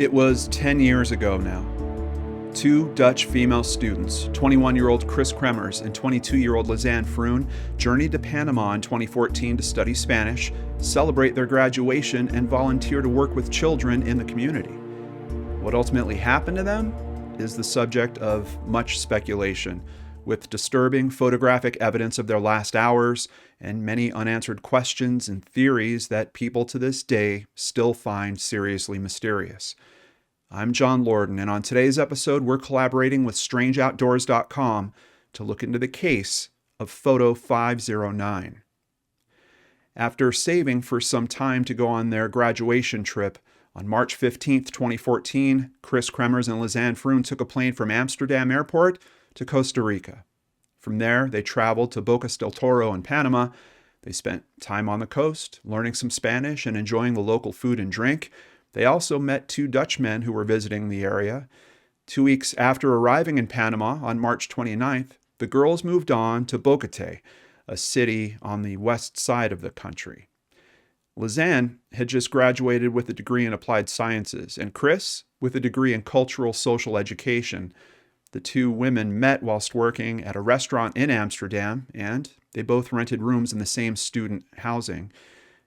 It was 10 years ago now. Two Dutch female students, 21-year-old Kris Kremers and 22-year-old Lisanne Froon, journeyed to Panama in 2014 to study Spanish, celebrate their graduation, and volunteer to work with children in the community. What ultimately happened to them is the subject of much speculation, with disturbing photographic evidence of their last hours and many unanswered questions and theories that people to this day still find seriously mysterious. I'm John Lordan, and on today's episode, we're collaborating with StrangeOutdoors.com to look into the case of Photo 509. After saving for some time to go on their graduation trip, on March 15, 2014, Kris Kremers and Lisanne Froon took a plane from Amsterdam Airport to Costa Rica. From there, they traveled to Bocas del Toro in Panama. They spent time on the coast, learning some Spanish and enjoying the local food and drink. They also met two Dutch men who were visiting the area. 2 weeks after arriving in Panama on March 29th, the girls moved on to Bocate, a city on the west side of the country. Lisanne had just graduated with a degree in applied sciences, and Kris with a degree in cultural social education. The two women met whilst working at a restaurant in Amsterdam, and they both rented rooms in the same student housing.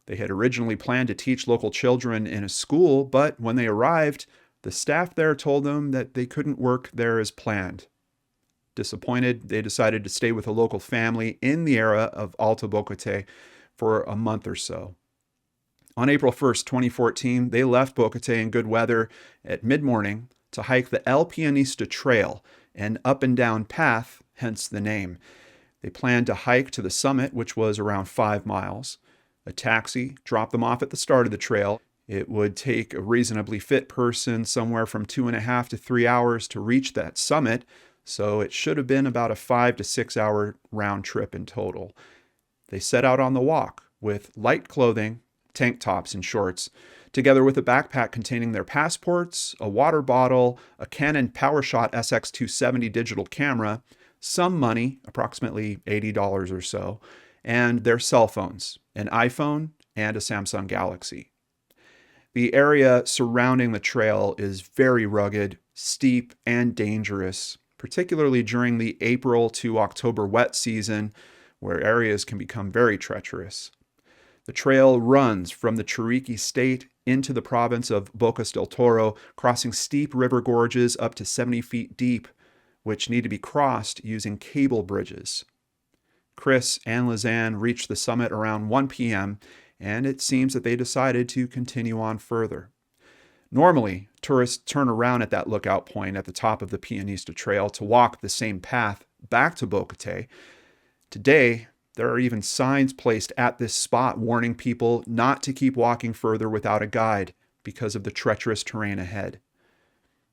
They had originally planned to teach local children in a school, but when they arrived, the staff there told them that they couldn't work there as planned. Disappointed, they decided to stay with a local family in the area of Alto Bocate for a month or so. On April 1st, 2014, they left Bocate in good weather at mid-morning to hike the El Pianista Trail, an up-and-down path, hence the name. They planned to hike to the summit, which was around 5 miles. A taxi dropped them off at the start of the trail. It would take a reasonably fit person somewhere from 2.5 to 3 hours to reach that summit, so it should have been about a 5 to 6 hour round trip in total. They set out on the walk with light clothing, tank tops and shorts, together with a backpack containing their passports, a water bottle, a Canon PowerShot SX270 digital camera, some money, approximately $80 or so, and their cell phones, an iPhone and a Samsung Galaxy. The area surrounding the trail is very rugged, steep, and dangerous, particularly during the April to October wet season, where areas can become very treacherous. The trail runs from the Chiriqui state into the province of Bocas del Toro, crossing steep river gorges up to 70 feet deep, which need to be crossed using cable bridges. Kris and Lisanne reached the summit around 1 p.m., and it seems that they decided to continue on further. Normally, tourists turn around at that lookout point at the top of the Pianista Trail to walk the same path back to Bocate. Today, there are even signs placed at this spot warning people not to keep walking further without a guide because of the treacherous terrain ahead.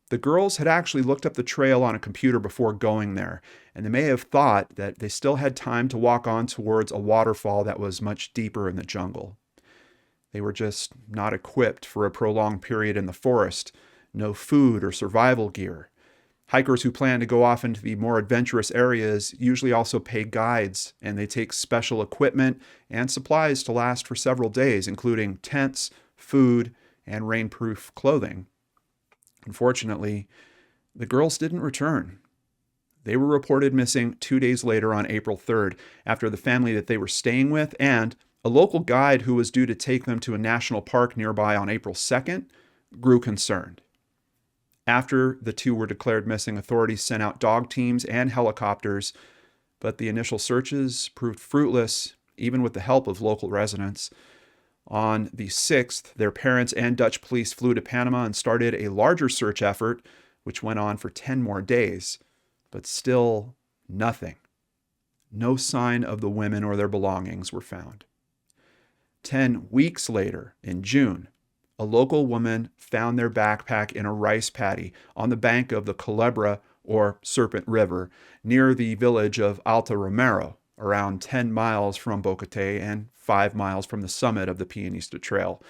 The girls had actually looked up the trail on a computer before going there, and they may have thought that they still had time to walk on towards a waterfall that was much deeper in the jungle. They were just not equipped for a prolonged period in the forest, no food or survival gear. Hikers who plan to go off into the more adventurous areas usually also pay guides, and they take special equipment and supplies to last for several days, including tents, food, and rainproof clothing. Unfortunately, the girls didn't return. They were reported missing 2 days later on April 3rd, after the family that they were staying with and a local guide who was due to take them to a national park nearby on April 2nd grew concerned. After the two were declared missing, authorities sent out dog teams and helicopters, but the initial searches proved fruitless, even with the help of local residents. On the 6th, their parents and Dutch police flew to Panama and started a larger search effort, which went on for 10 more days, but still nothing. No sign of the women or their belongings were found. 10 weeks later, in June, a local woman found their backpack in a rice paddy on the bank of the Culebra, or Serpent River, near the village of Alta Romero, around 10 miles from Bocate and 5 miles from the summit of the Pianista Trail.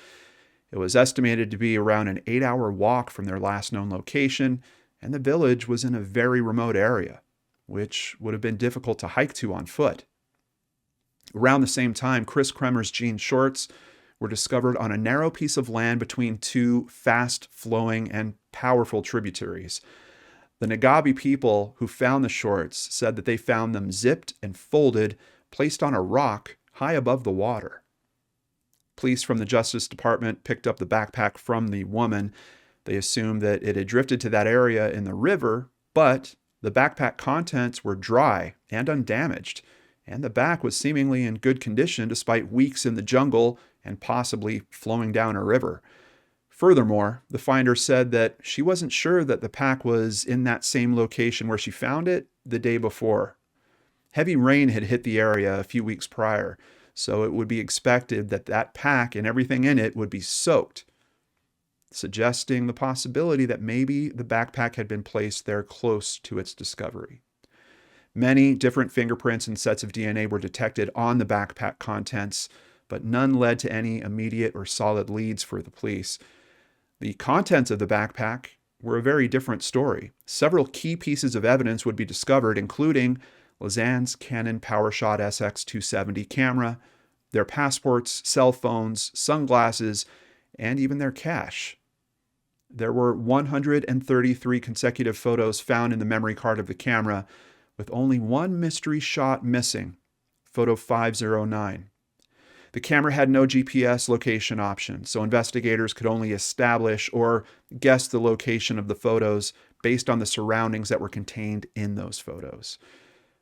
It was estimated to be around an 8-hour walk from their last known location, and the village was in a very remote area, which would have been difficult to hike to on foot. Around the same time, Kris Kremers' jean shorts were discovered on a narrow piece of land between two fast-flowing and powerful tributaries. The Nagabi people who found the shorts said that they found them zipped and folded, placed on a rock high above the water. Police from the Justice Department picked up the backpack from the woman. They assumed that it had drifted to that area in the river, but the backpack contents were dry and undamaged, and the back was seemingly in good condition despite weeks in the jungle and possibly flowing down a river. Furthermore, the finder said that she wasn't sure that the pack was in that same location where she found it the day before. Heavy rain had hit the area a few weeks prior, so it would be expected that that pack and everything in it would be soaked, suggesting the possibility that maybe the backpack had been placed there close to its discovery. Many different fingerprints and sets of DNA were detected on the backpack contents, but none led to any immediate or solid leads for the police. The contents of the backpack were a very different story. Several key pieces of evidence would be discovered, including Lisanne's Canon PowerShot SX270 camera, their passports, cell phones, sunglasses, and even their cash. There were 133 consecutive photos found in the memory card of the camera, with only one mystery shot missing, photo 509. The camera had no GPS location option, so investigators could only establish or guess the location of the photos based on the surroundings that were contained in those photos.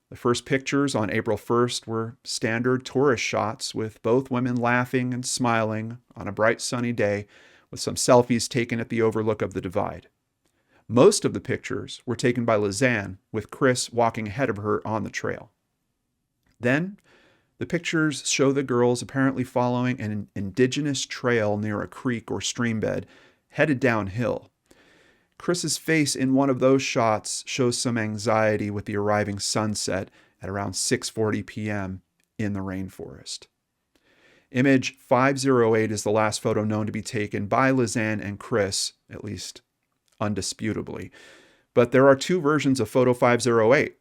The first pictures on April 1st were standard tourist shots with both women laughing and smiling on a bright sunny day, with some selfies taken at the overlook of the divide. Most of the pictures were taken by Lisanne, with Kris walking ahead of her on the trail. Then, the pictures show the girls apparently following an indigenous trail near a creek or stream bed, headed downhill. Kris's face in one of those shots shows some anxiety with the arriving sunset at around 6:40 p.m. in the rainforest. Image 508 is the last photo known to be taken by Lisanne and Kris, at least undisputably. But there are two versions of photo 508.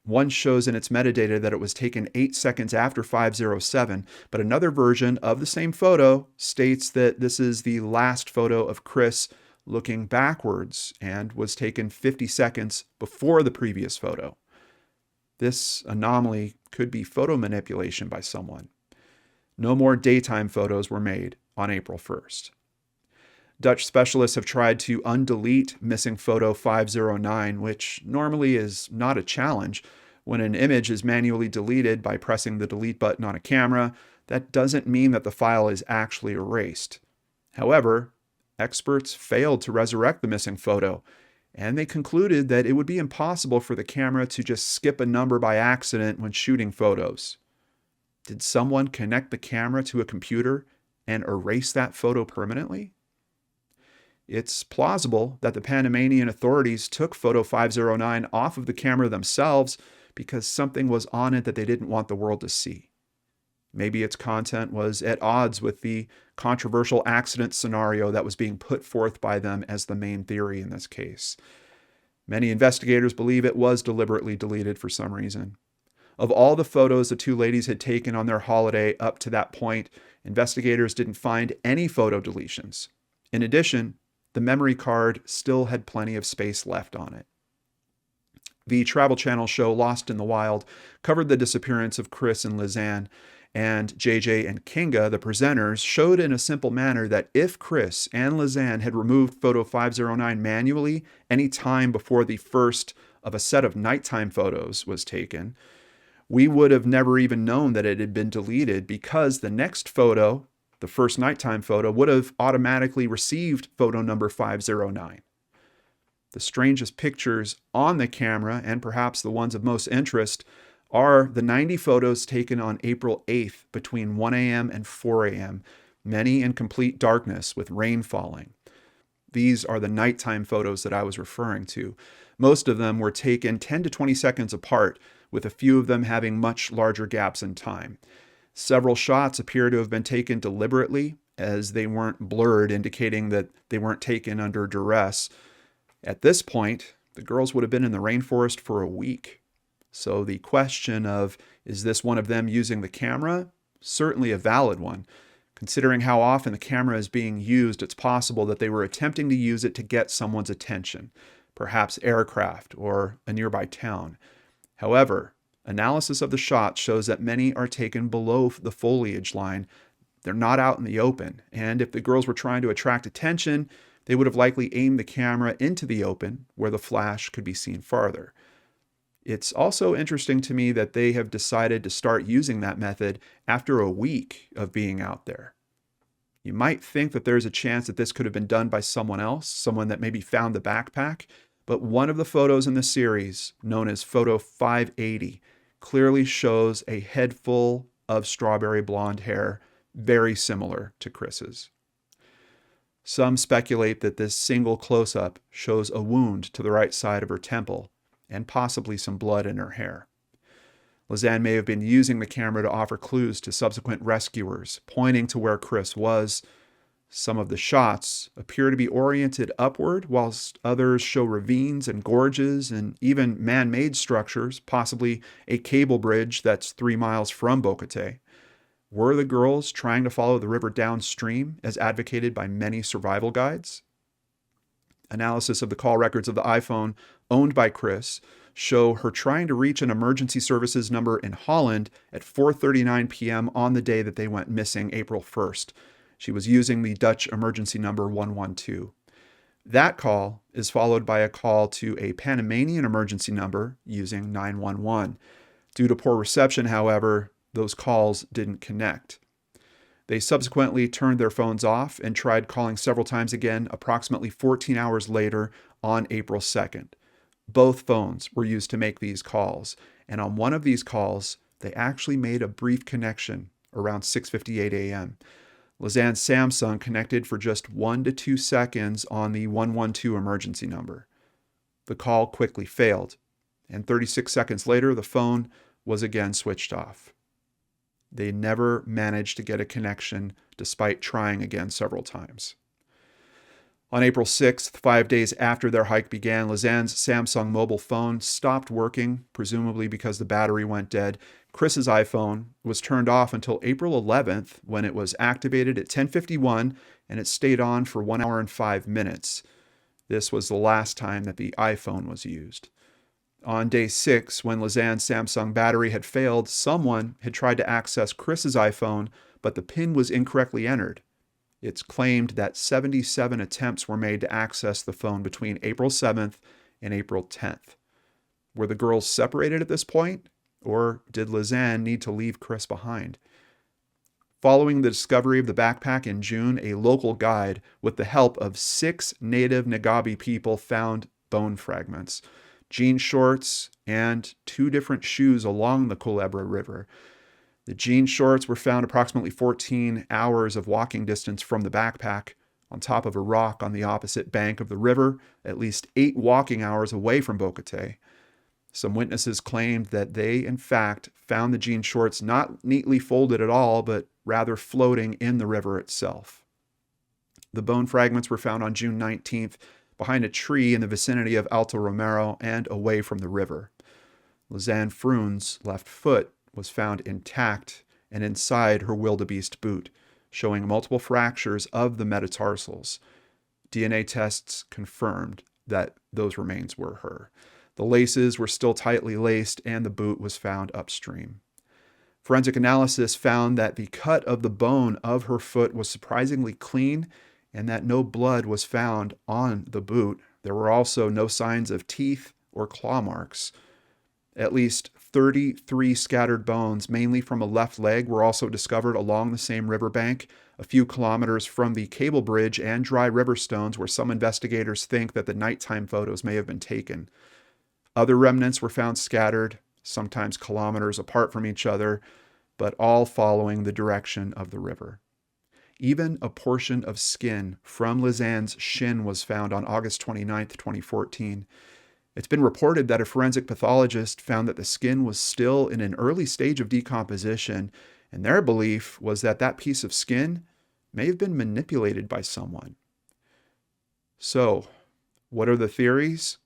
One shows in its metadata that it was taken 8 seconds after 507, but another version of the same photo states that this is the last photo of Kris looking backwards and was taken 50 seconds before the previous photo. This anomaly could be photo manipulation by someone. No more daytime photos were made on April 1st. Dutch specialists have tried to undelete missing photo 509, which normally is not a challenge. When an image is manually deleted by pressing the delete button on a camera, that doesn't mean that the file is actually erased. However, experts failed to resurrect the missing photo, and they concluded that it would be impossible for the camera to just skip a number by accident when shooting photos. Did someone connect the camera to a computer and erase that photo permanently? It's plausible that the Panamanian authorities took photo 509 off of the camera themselves because something was on it that they didn't want the world to see. Maybe its content was at odds with the controversial accident scenario that was being put forth by them as the main theory in this case. Many investigators believe it was deliberately deleted for some reason. Of all the photos the two ladies had taken on their holiday up to that point, investigators didn't find any photo deletions. In addition, the memory card still had plenty of space left on it. The Travel Channel show Lost in the Wild covered the disappearance of Kris and Lisanne, and JJ and Kinga, the presenters, showed in a simple manner that if Kris and Lisanne had removed photo 509 manually any time before the first of a set of nighttime photos was taken, we would have never even known that it had been deleted because the next photo, the first nighttime photo, would have automatically received photo number 509. The strangest pictures on the camera, and perhaps the ones of most interest, are the 90 photos taken on April 8th between 1 a.m. and 4 a.m., many in complete darkness with rain falling. These are the nighttime photos that I was referring to. Most of them were taken 10 to 20 seconds apart, with a few of them having much larger gaps in time. Several shots appear to have been taken deliberately, as they weren't blurred, indicating that they weren't taken under duress. At this point, the girls would have been in the rainforest for a week. So the question of, is this one of them using the camera? Certainly a valid one. Considering how often the camera is being used, it's possible that they were attempting to use it to get someone's attention, perhaps aircraft or a nearby town. However, analysis of the shots shows that many are taken below the foliage line. They're not out in the open, and if the girls were trying to attract attention, they would have likely aimed the camera into the open where the flash could be seen farther. It's also interesting to me that they have decided to start using that method after a week of being out there. You might think that there's a chance that this could have been done by someone else, someone that maybe found the backpack, but one of the photos in the series, known as photo 580, clearly shows a head full of strawberry blonde hair, very similar to Kris's. Some speculate that this single close-up shows a wound to the right side of her temple, and possibly some blood in her hair. Lisanne may have been using the camera to offer clues to subsequent rescuers, pointing to where Kris was. Some of the shots appear to be oriented upward, whilst others show ravines and gorges and even man-made structures, possibly a cable bridge that's 3 miles from Bocate. Were the girls trying to follow the river downstream, as advocated by many survival guides? Analysis of the call records of the iPhone owned by Kris show her trying to reach an emergency services number in Holland at 4:39 p.m. on the day that they went missing, April 1st. She was using the Dutch emergency number 112. That call is followed by a call to a Panamanian emergency number using 911. Due to poor reception, however, those calls didn't connect. They subsequently turned their phones off and tried calling several times again approximately 14 hours later on April 2nd. Both phones were used to make these calls, and on one of these calls, they actually made a brief connection around 6:58 a.m. Lisanne's Samsung connected for just 1 to 2 seconds on the 112 emergency number. The call quickly failed, and 36 seconds later, the phone was again switched off. They never managed to get a connection despite trying again several times. On April 6th, 5 days after their hike began, Lisanne's Samsung mobile phone stopped working, presumably because the battery went dead. Kris's iPhone was turned off until April 11th, when it was activated at 10:51, and it stayed on for 1 hour and 5 minutes. This was the last time that the iPhone was used. On day 6, when Lisanne's Samsung battery had failed, someone had tried to access Kris's iPhone, but the PIN was incorrectly entered. It's claimed that 77 attempts were made to access the phone between April 7th and April 10th. Were the girls separated at this point, or did Lisanne need to leave Kris behind? Following the discovery of the backpack in June, a local guide, with the help of 6 native Nagabi people, found bone fragments, jean shorts, and 2 different shoes along the Culebra River. The jean shorts were found approximately 14 hours of walking distance from the backpack, on top of a rock on the opposite bank of the river, at least 8 walking hours away from Bocate. Some witnesses claimed that they, in fact, found the jean shorts not neatly folded at all, but rather floating in the river itself. The bone fragments were found on June 19th, behind a tree in the vicinity of Alto Romero and away from the river. Lisanne Froon's left foot was found intact and inside her wildebeest boot, showing multiple fractures of the metatarsals. DNA tests confirmed that those remains were her. The laces were still tightly laced, and the boot was found upstream. Forensic analysis found that the cut of the bone of her foot was surprisingly clean, and that no blood was found on the boot. There were also no signs of teeth or claw marks. At least 33 scattered bones, mainly from a left leg, were also discovered along the same riverbank, a few kilometers from the cable bridge and dry river stones, where some investigators think that the nighttime photos may have been taken. Other remnants were found scattered, sometimes kilometers apart from each other, but all following the direction of the river. Even a portion of skin from Lisanne's shin was found on August 29, 2014. It's been reported that a forensic pathologist found that the skin was still in an early stage of decomposition, and their belief was that that piece of skin may have been manipulated by someone. So, what are the theories?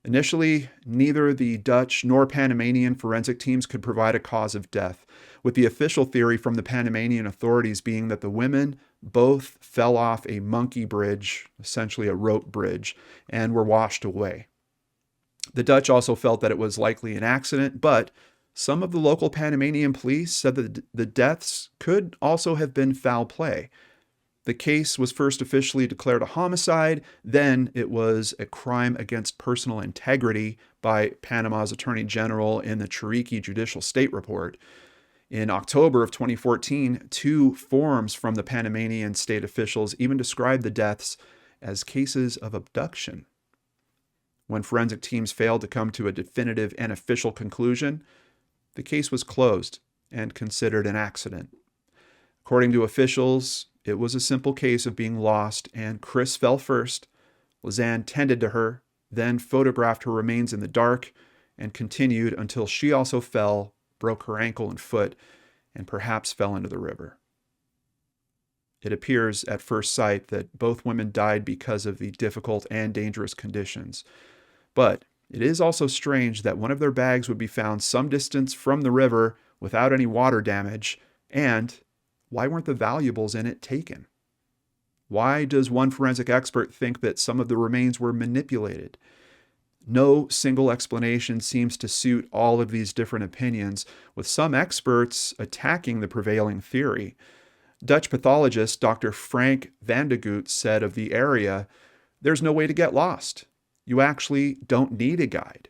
Initially, neither the Dutch nor Panamanian forensic teams could provide a cause of death, with the official theory from the Panamanian authorities being that the women both fell off a monkey bridge, essentially a rope bridge, and were washed away. The Dutch also felt that it was likely an accident, but some of the local Panamanian police said that the deaths could also have been foul play. The case was first officially declared a homicide, then it was a crime against personal integrity by Panama's Attorney General in the Chiriqui Judicial State Report. In October of 2014, two forms from the Panamanian state officials even described the deaths as cases of abduction. When forensic teams failed to come to a definitive and official conclusion, the case was closed and considered an accident. According to officials, it was a simple case of being lost, and Kris fell first. Lisanne tended to her, then photographed her remains in the dark, and continued until she also fell, broke her ankle and foot, and perhaps fell into the river. It appears at first sight that both women died because of the difficult and dangerous conditions. But it is also strange that one of their bags would be found some distance from the river without any water damage, and why weren't the valuables in it taken? Why does one forensic expert think that some of the remains were manipulated? No single explanation seems to suit all of these different opinions, with some experts attacking the prevailing theory. Dutch pathologist Dr. Frank van de Goot said of the area, "There's no way to get lost. You actually don't need a guide."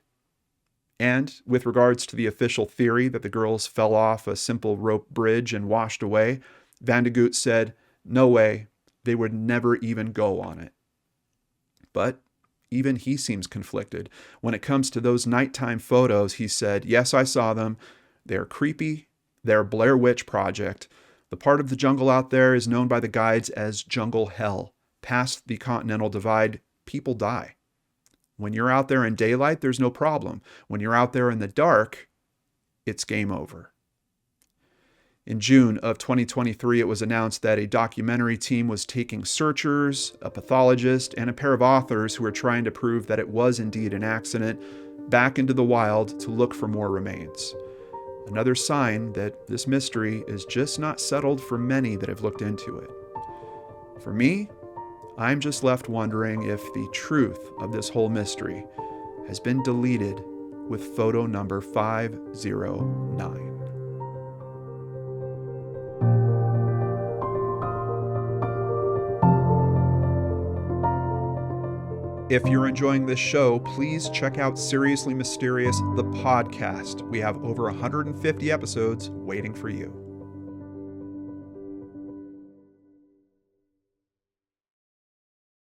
And with regards to the official theory that the girls fell off a simple rope bridge and washed away, Van de Goot said, "No way, they would never even go on it." But even he seems conflicted. When it comes to those nighttime photos, he said, "Yes, I saw them. They're creepy. They're Blair Witch Project. The part of the jungle out there is known by the guides as Jungle Hell. Past the Continental Divide, people die. When you're out there in daylight, there's no problem. When you're out there in the dark, it's game over." In June of 2023, it was announced that a documentary team was taking searchers, a pathologist, and a pair of authors who were trying to prove that it was indeed an accident back into the wild to look for more remains. Another sign that this mystery is just not settled for many that have looked into it. For me, I'm just left wondering if the truth of this whole mystery has been deleted with photo number 509. If you're enjoying this show, please check out Seriously Mysterious, the podcast. We have over 150 episodes waiting for you.